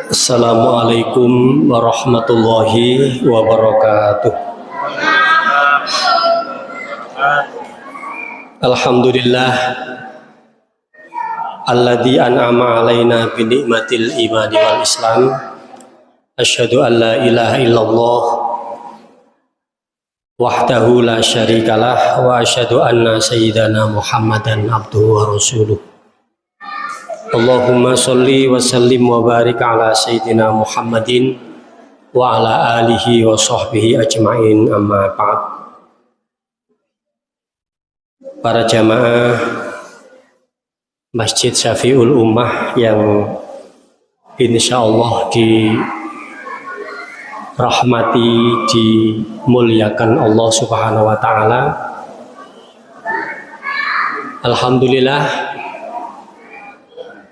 Assalamualaikum warahmatullahi wabarakatuh. Alhamdulillah alladzi an'ama alaina bi ni'matil imani wal islam. Asyhadu an la ilaha illallah wahdahu la syarikalah wa asyhadu anna sayyidana Muhammadan abduhu wa rasuluh. Allahumma sholli wa sallim wa barik ala sayyidina Muhammadin wa ala alihi wa sahbihi ajma'in, amma ba'd. Para jamaah Masjid Syafi'ul Ummah yang insyaallah dirahmati, dimuliakan Allah Subhanahu wa taala. Alhamdulillah,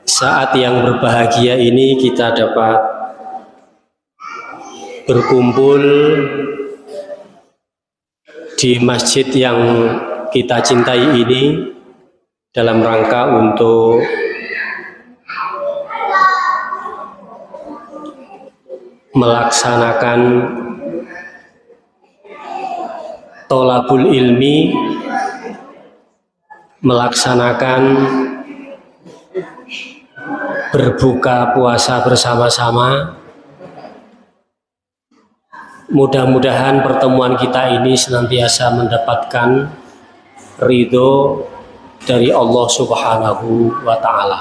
saat yang berbahagia ini kita dapat berkumpul di masjid yang kita cintai ini dalam rangka untuk melaksanakan tholabul ilmi, melaksanakan berbuka puasa bersama-sama. Mudah-mudahan pertemuan kita ini senantiasa mendapatkan ridho dari Allah Subhanahu wa ta'ala.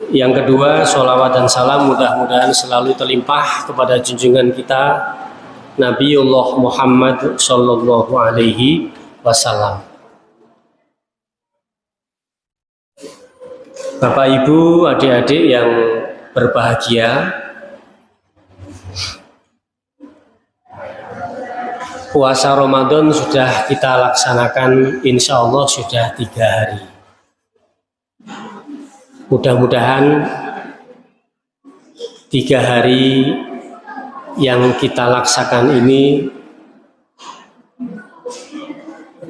Yang kedua, sholawat dan salam mudah-mudahan selalu terlimpah kepada junjungan kita Nabiullah Muhammad sallallahu alaihi wasallam. Bapak Ibu, adik-adik yang berbahagia, puasa Ramadan sudah kita laksanakan insya Allah sudah 3 hari. Mudah-mudahan 3 hari yang kita laksakan ini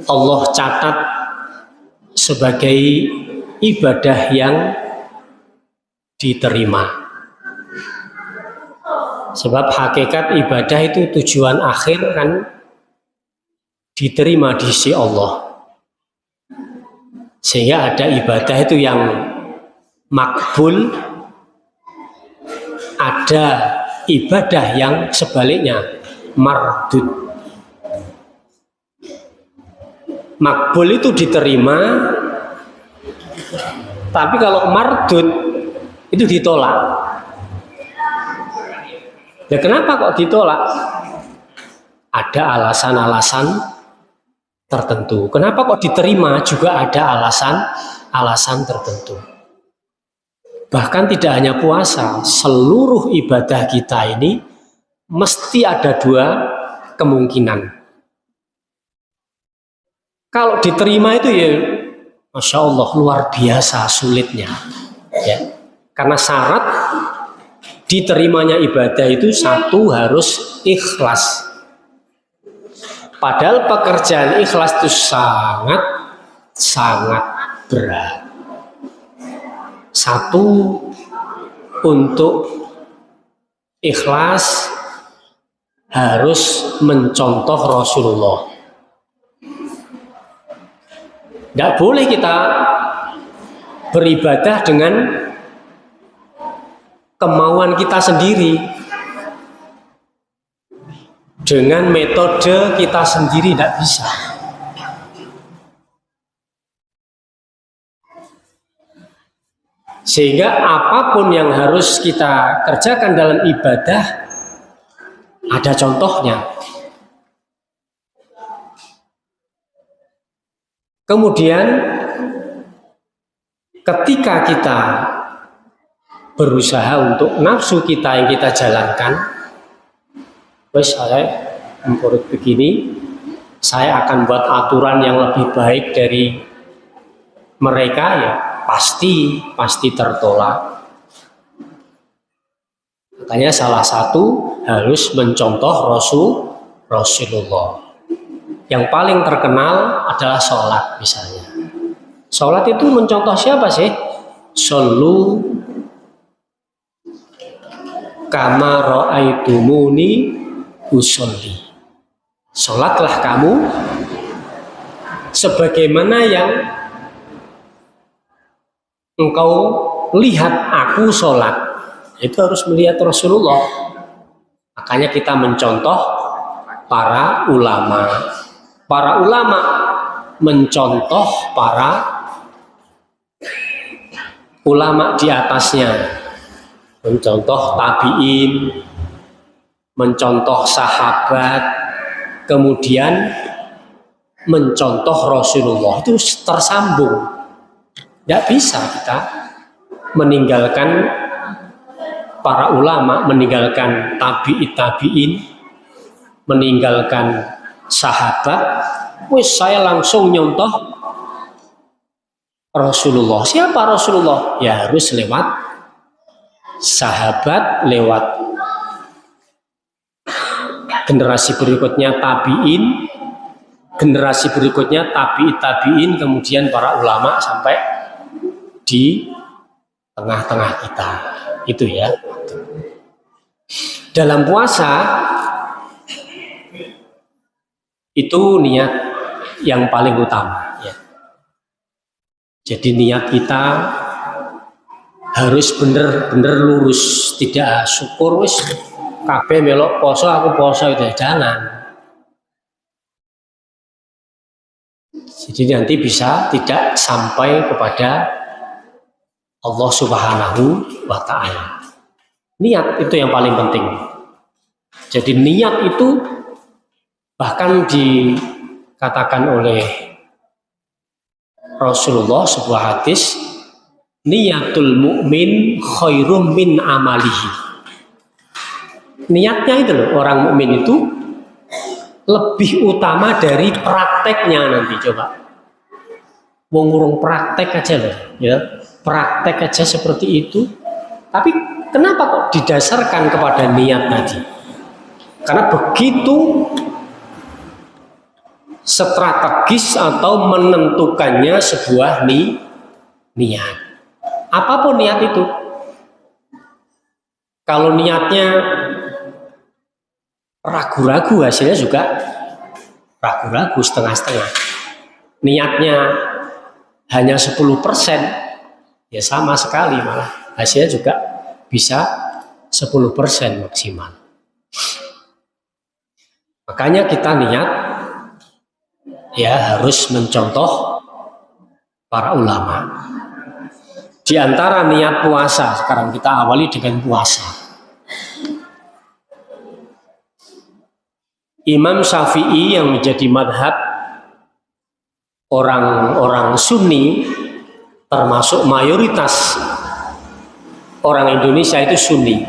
Allah catat sebagai ibadah yang diterima. Sebab hakikat ibadah itu tujuan akhir kan diterima di sisi Allah. Sehingga ada ibadah itu yang makbul, ada ibadah yang sebaliknya mardud. Makbul itu diterima, tapi kalau mardud itu ditolak. Ya kenapa kok ditolak? Ada alasan-alasan tertentu. Kenapa kok diterima juga ada alasan tertentu. Bahkan tidak hanya puasa, seluruh ibadah kita ini mesti ada 2 kemungkinan. Kalau diterima itu ya Masya Allah luar biasa sulitnya, ya. Karena syarat diterimanya ibadah itu 1 harus ikhlas. Padahal pekerjaan ikhlas itu sangat berat. 1, untuk ikhlas harus mencontoh Rasulullah. Tidak boleh kita beribadah dengan kemauan kita sendiri, dengan metode kita sendiri, tidak bisa. Sehingga apapun yang harus kita kerjakan dalam ibadah ada contohnya. Kemudian ketika kita berusaha untuk nafsu kita yang kita jalankan, wes saya menurut begini, saya akan buat aturan yang lebih baik dari mereka, ya pasti tertolak. Makanya salah satu harus mencontoh Rasulullah. Yang paling terkenal adalah sholat misalnya. Sholat itu mencontoh siapa sih? Shollu kama ra'aitumuni usolli. Sholatlah kamu sebagaimana yang engkau lihat aku sholat. Itu harus melihat Rasulullah. Makanya kita mencontoh para ulama. Para ulama mencontoh para ulama di atasnya. Mencontoh tabi'in, mencontoh sahabat, kemudian mencontoh Rasulullah. Itu tersambung. Tidak bisa kita meninggalkan para ulama, meninggalkan tabi'in, meninggalkan sahabat. Wis saya langsung nyontoh Rasulullah. Siapa Rasulullah? Ya harus lewat sahabat, lewat generasi berikutnya tabi'in, generasi berikutnya tabi'in, kemudian para ulama sampai di tengah-tengah kita. Itu ya. Dalam puasa itu niat yang paling utama ya. Jadi niat kita harus bener-bener lurus, tidak syukur wis kabeh melok poso aku poso, itu jangan. Jadi nanti bisa tidak sampai kepada Allah Subhanahu wa Ta'ala. Niat itu yang paling penting. Jadi niat itu bahkan dikatakan oleh Rasulullah sebuah hadis, niatul mukmin khairum min amalihi. Niatnya itu loh, orang mukmin itu lebih utama dari prakteknya nanti. Coba wong urung praktek aja loh ya, praktek aja seperti itu, tapi kenapa kok didasarkan kepada niat tadi? Karena begitu strategis atau menentukannya sebuah niat. Apapun niat itu. Kalau niatnya ragu-ragu, hasilnya juga ragu-ragu, setengah-setengah. Niatnya hanya 10%, ya sama sekali malah. Hasilnya juga bisa 10% maksimal. Makanya kita niat ya harus mencontoh para ulama. Di antara niat puasa, sekarang kita awali dengan puasa. Imam Syafi'i yang menjadi madhab orang-orang Sunni, termasuk mayoritas orang Indonesia itu Sunni.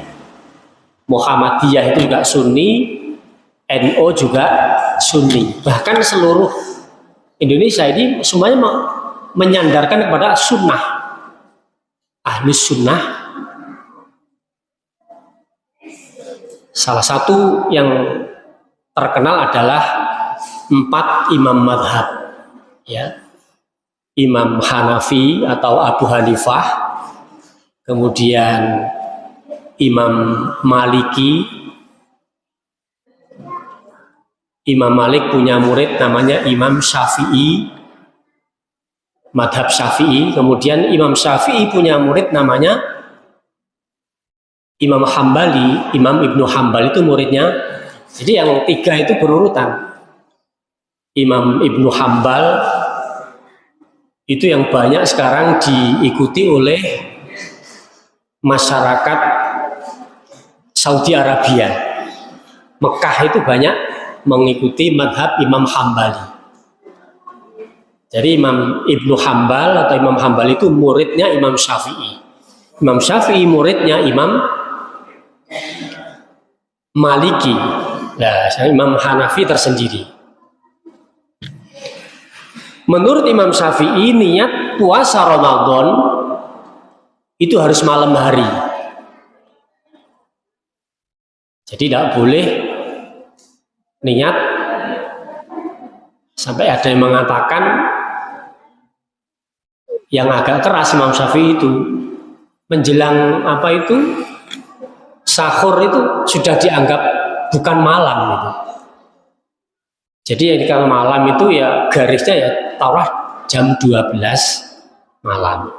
Muhammadiyah itu juga Sunni, NU juga Sunni. Bahkan seluruh Indonesia ini semuanya menyandarkan kepada sunnah. Ahlus sunnah. Salah satu yang terkenal adalah 4 imam madhab ya. Imam Hanafi atau Abu Hanifah, kemudian Imam Maliki. Imam Malik punya murid namanya Imam Syafi'i, madhab Syafi'i. Kemudian Imam Syafi'i punya murid namanya Imam Hambali, Imam Ibnu Hambal itu muridnya. Jadi yang 3 itu berurutan. Imam Ibnu Hambal itu yang banyak sekarang diikuti oleh masyarakat Saudi Arabia. Mekah itu banyak mengikuti madhab Imam Hambali. Jadi Imam Ibnu Hambal atau Imam Hambal itu muridnya Imam Syafi'i. Imam Syafi'i muridnya Imam Maliki. Nah, Imam Hanafi tersendiri. Menurut Imam Syafi'i, niat puasa Ramadan itu harus malam hari. Jadi tidak boleh niat sampai ada yang mengatakan Yang agak keras Imam Syafi'i itu menjelang sahur itu sudah dianggap bukan malam gitu. Jadi yang dikatakan malam itu ya garisnya ya taruhlah jam 12 malam.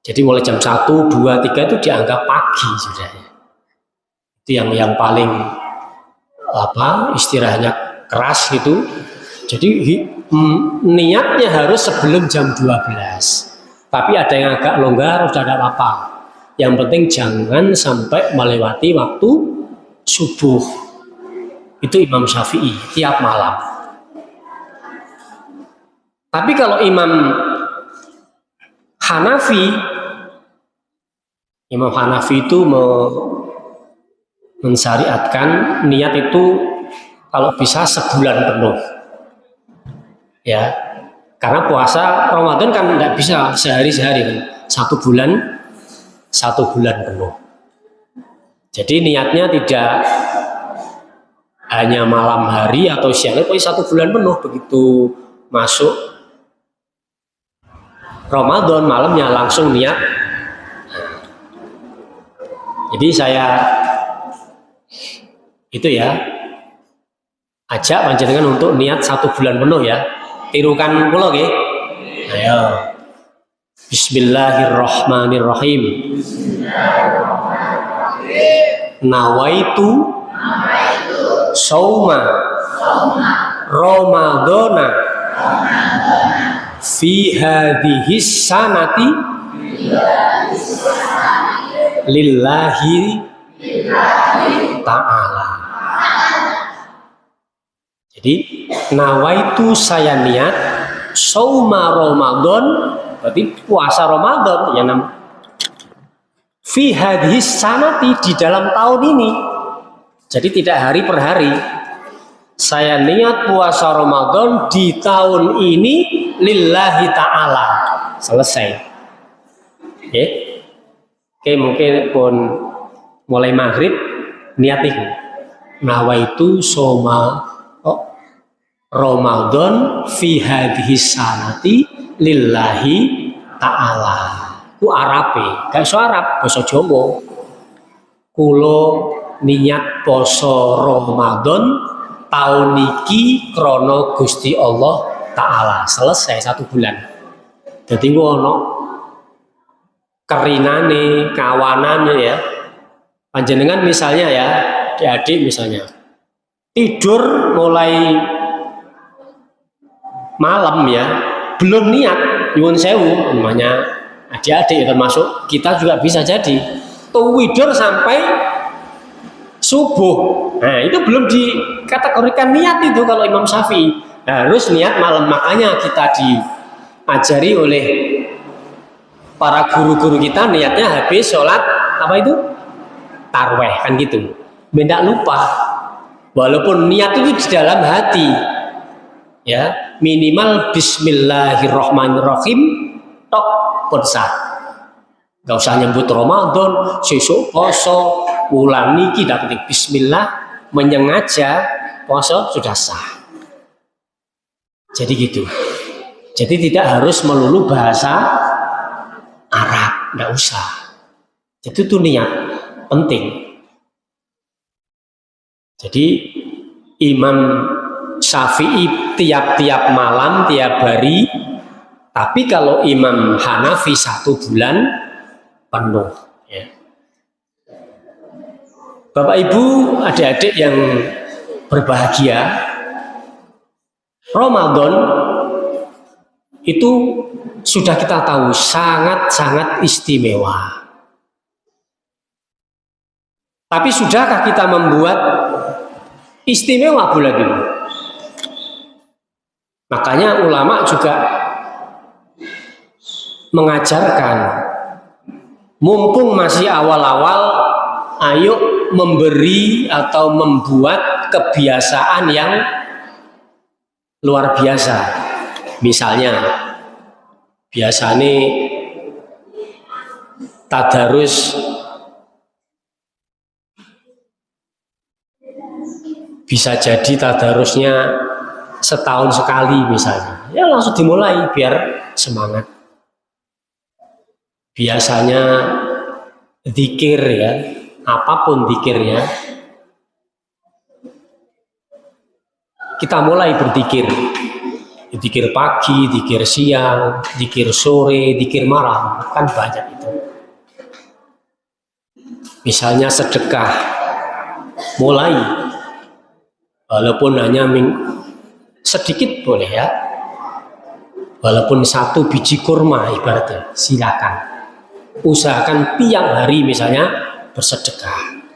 Jadi mulai jam 1, 2, 3 itu dianggap pagi sudah. Itu yang paling istilahnya keras gitu. Jadi niatnya harus sebelum jam 12. Tapi ada yang agak longgar, sudah ada apa. Yang penting jangan sampai melewati waktu subuh. Itu Imam Syafi'i tiap malam. Tapi kalau Imam Hanafi itu mensyariatkan niat itu kalau bisa sebulan penuh. Ya, karena puasa Ramadan kan tidak bisa sehari-sehari kan, 1 bulan penuh. Jadi niatnya tidak hanya malam hari atau siang, tapi 1 bulan penuh. Begitu masuk Ramadan malamnya langsung niat. Jadi saya itu ya ajak panjenengan untuk niat 1 bulan penuh ya. Tirukan kula nggih. Ayo. Bismillahirrahmanirrahim. Nawaitu sauma Ramadana fi hadhihi sanati lillahi ta'ala. Jadi nawaitu saya niat sauma Ramadan, berarti puasa Ramadan ya fi hadhihi sanati, di dalam tahun ini. Jadi tidak hari per hari. Saya niat puasa Ramadan di tahun ini lillahi ta'ala. Selesai. Oke, mungkin pun mulai maghrib niat itu. Nawaitu soma Ramadan fi hadhihi sanati lillahi ta'ala. Ku Arabe, gak iso Arab, basa Jawa. Kulo niat poso Ramadan tahun niki krana Gusti Allah Ta'ala. Selesai 1 bulan. Jadi ngono kerinane, kawanane ya. Panjenengan misalnya ya, adik misalnya tidur mulai malam ya, belum niat nyuwun sewu, namanya adik-adik termasuk kita juga bisa jadi tidur sampai subuh. Nah, itu belum dikategorikan niat itu kalau Imam Syafi'i. Harus niat malam. Makanya kita diajari oleh para guru-guru kita niatnya habis sholat tarweh kan gitu. Tidak lupa. Walaupun niat itu di dalam hati. Ya, minimal bismillahirrahmanirrahim tok pun sah. Gak usah nyebut Ramadan, sesuk poso, ulang niki dak penting bismillah, menyengaja poso sudah sah. Jadi gitu. Jadi tidak harus melulu bahasa Arab, enggak usah. Jadi itu niat penting. Jadi Imam Syafi'i tiap-tiap malam, tiap hari. Tapi kalau Imam Hanafi 1 bulan penuh. Ya. Bapak Ibu, adik-adik yang berbahagia, Ramadan itu sudah kita tahu sangat-sangat istimewa. Tapi sudahkah kita membuat istimewa bulan ini? Makanya ulama juga mengajarkan, mumpung masih awal-awal, ayo memberi atau membuat kebiasaan yang luar biasa. Misalnya, biasanya tadarus bisa jadi tadarusnya setahun sekali misalnya. Ya langsung dimulai biar semangat. biasanya zikir ya, apapun zikirnya, kita mulai berzikir. Zikir pagi, zikir siang, zikir sore, zikir malam, kan banyak itu. Misalnya sedekah, mulai, walaupun hanya sedikit boleh ya, walaupun 1 biji kurma ibaratnya, silakan. Usahakan tiap hari misalnya bersedekah.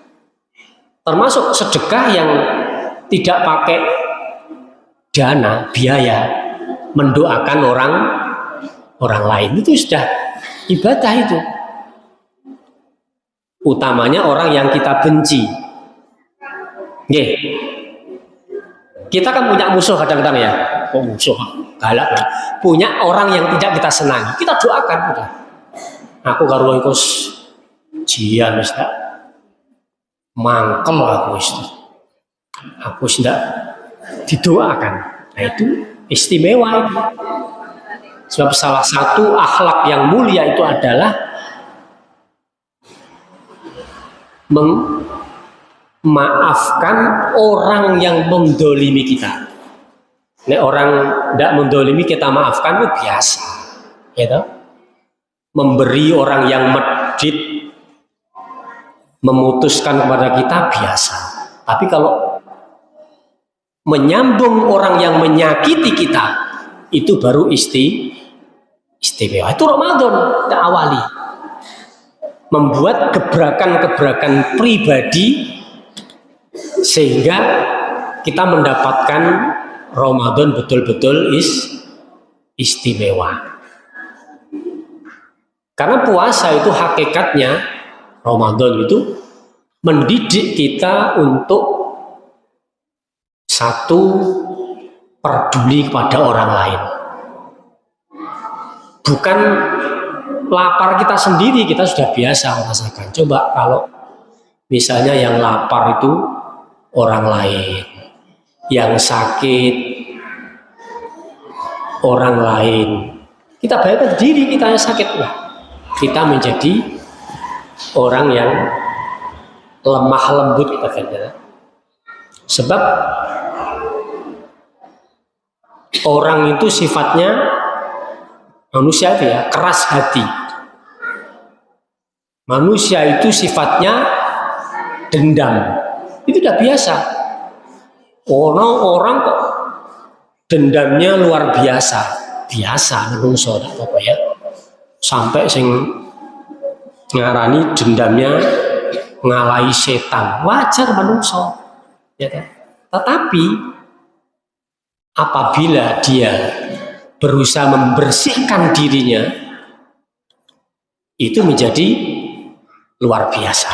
Termasuk sedekah yang tidak pakai dana, biaya, mendoakan orang lain, itu sudah ibadah itu. Utamanya orang yang kita benci. Nggih. Kita kan punya musuh kadang-kadang ya. Oh, musuh galak lah. Punya orang yang tidak kita senangi, kita doakan udah. Aku karo iku jian wis tak mangkel aku wis. Aku wis ndak didoakan. Nah itu istimewa itu. Sebab salah satu akhlak yang mulia itu adalah memaafkan orang yang mendolimi kita. Nek orang tidak mendolimi kita maafkan itu biasa, gitu. Memberi orang yang medit, memutuskan kepada kita biasa. Tapi kalau menyambung orang yang menyakiti kita, itu baru istimewa. Itu Ramadan kita awali. Membuat gebrakan-gebrakan pribadi sehingga kita mendapatkan Ramadan betul-betul istimewa. Karena puasa itu hakikatnya, Ramadan itu mendidik kita untuk satu, peduli kepada orang lain. Bukan lapar kita sendiri, kita sudah biasa merasakan. Coba kalau misalnya yang lapar itu orang lain, yang sakit orang lain, kita bayangkan diri kita yang sakit, kita menjadi orang yang lemah lembut kita katakan. Sebab orang itu sifatnya manusia itu ya keras hati. Manusia itu sifatnya dendam. Itu udah biasa. Orang kok dendamnya luar biasa. Biasa menungso apa ya. Sampai sing ngarani dendamnya ngalahi setan. Wajar menungso. Ya kan? Tetapi apabila dia berusaha membersihkan dirinya, itu menjadi luar biasa.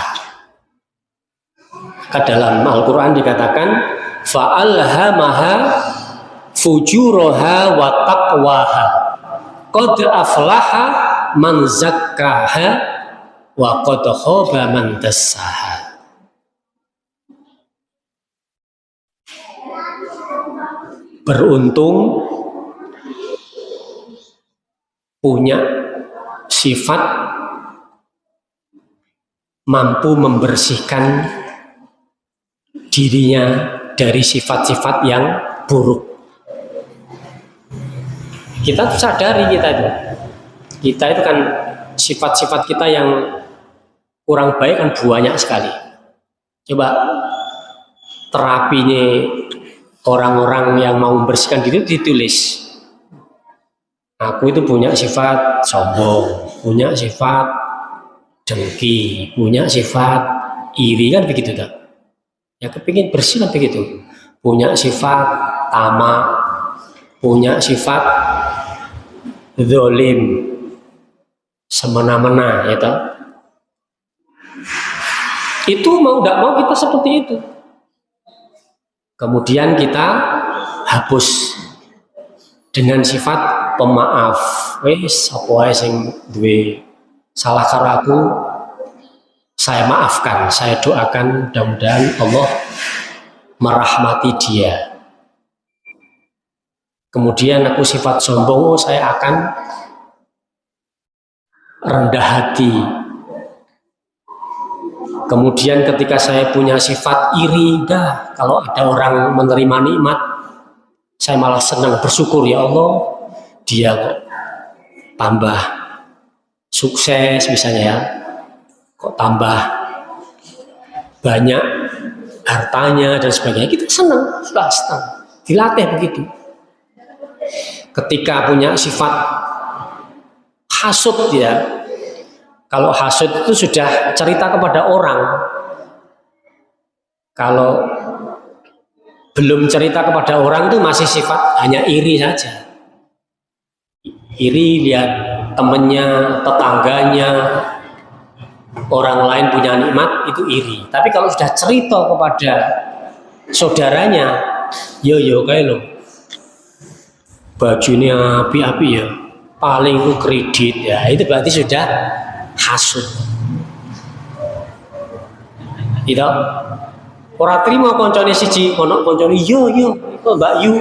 Dalam Al-Quran dikatakan fa'alhamaha fujuraha wa taqwaha qad aflaha man zakkaha wa qad khaba man dassaha. Beruntung punya sifat mampu membersihkan dirinya dari sifat-sifat yang buruk. Kita sadari kita itu kan sifat-sifat kita yang kurang baik kan banyak sekali. Coba terapinya orang-orang yang mau membersihkan diri ditulis. Aku itu punya sifat sombong, punya sifat dengki, punya sifat iri, kan begitu tak? Ya kepingin bersih kan begitu. Punya sifat tamak, punya sifat zalim, semena-mena, ya tak? Itu mau tidak mau kita seperti itu. Kemudian kita hapus dengan sifat pemaaf. Wis apa wae sing duwe salah karo aku, saya maafkan, saya doakan mudah-mudahan Allah merahmati dia. Kemudian aku sifat sombong, saya akan rendah hati. Kemudian ketika saya punya sifat iri, kalau ada orang menerima nikmat, saya malah senang bersyukur, ya Allah, dia kok tambah sukses misalnya ya, kok tambah banyak hartanya dan sebagainya, kita senang, sudah senang, dilatih begitu. Ketika punya sifat hasud ya, kalau hasud itu sudah cerita kepada orang, kalau belum cerita kepada orang itu masih sifat hanya iri saja. Iri lihat temennya, tetangganya, orang lain punya nikmat, itu iri. Tapi kalau sudah cerita kepada saudaranya, yo kayak lo, bajunya api-api ya, paling itu kredit ya, itu berarti sudah hasud. Itu orang terima koncone siji, ono koncone yo, itu Mbak Yu,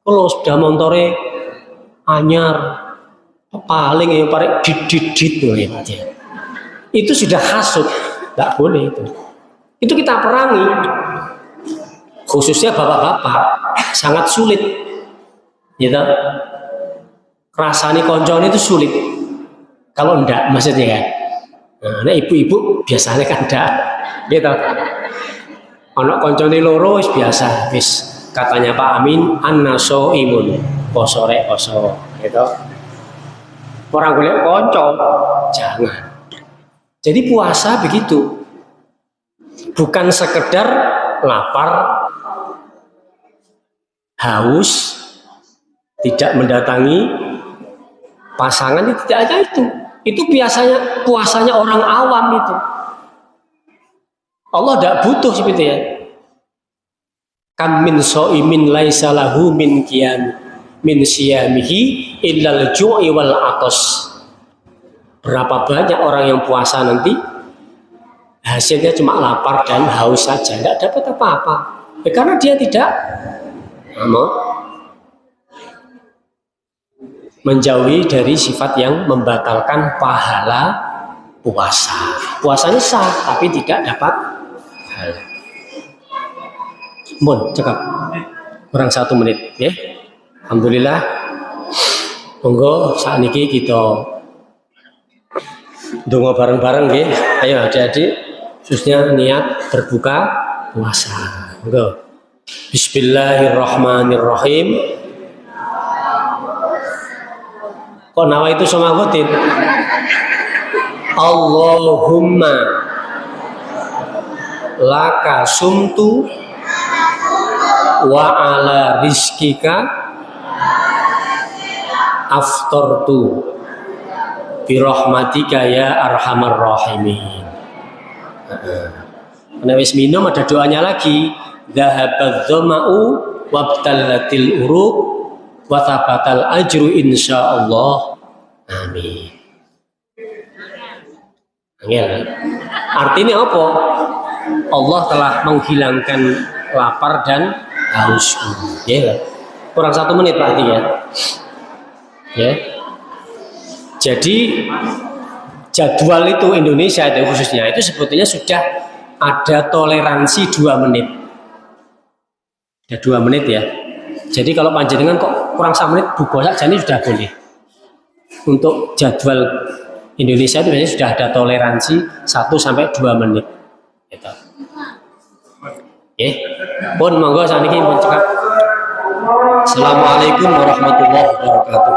kalau sudah montore anyar, paling yang paling didit tuh ya, itu sudah hasud, nggak boleh itu. Itu kita perangi, khususnya bapak-bapak, sangat sulit, gitu. Rasani koncone itu sulit. Kalau enggak, maksudnya kan, nah ibu-ibu biasanya kan enggak, gitu. Anak koncone loro biasa, wis katanya Pak Amin, annaso imun, posore oso, gitu. Orang golek konco, jangan. Jadi puasa begitu, bukan sekedar lapar, haus, tidak mendatangi pasangan, itu tidak ada itu. Itu biasanya puasanya orang awam itu. Allah tidak butuh seperti itu ya. Kam min so'imin laisa lahu min qiyam min siyamihi illal ju'i wal atos. Berapa banyak orang yang puasa nanti hasilnya cuma lapar dan haus saja, tidak dapat apa-apa. Karena dia tidak menjauhi dari sifat yang membatalkan pahala puasa. Puasanya sah, tapi tidak dapat pahala. Cakap kurang 1 menit, ya. Alhamdulillah. Monggo saat ini kita donga bareng-bareng, ya. Ayo adik-adik, khususnya niat berbuka puasa. Monggo. Bismillahirrahmanirrahim. Kok nawa itu sama gotin? Allahumma laka sumtu wa ala rizkika aftartu birahmatika ya arhamar rahimin. Karena wis minum ada doanya lagi, dhahabadz dhama'u wabtallatil uruq wa thabatal ajru insyaallah. Amin. Artinya apa? Allah telah menghilangkan lapar dan haus. Ya, kurang 1 menit berarti ya. Ya. Jadi jadwal itu Indonesia itu khususnya itu sebetulnya sudah ada toleransi 2 menit. Ada 2 menit ya. Jadi kalau panjenengan kok kurang 1 menit buka saja ini sudah boleh. Untuk jadwal Indonesia itu biasanya sudah ada toleransi 1 sampai 2 menit. Gitu. Pun monggo saniki pun cekap. Assalamualaikum warahmatullahi wabarakatuh.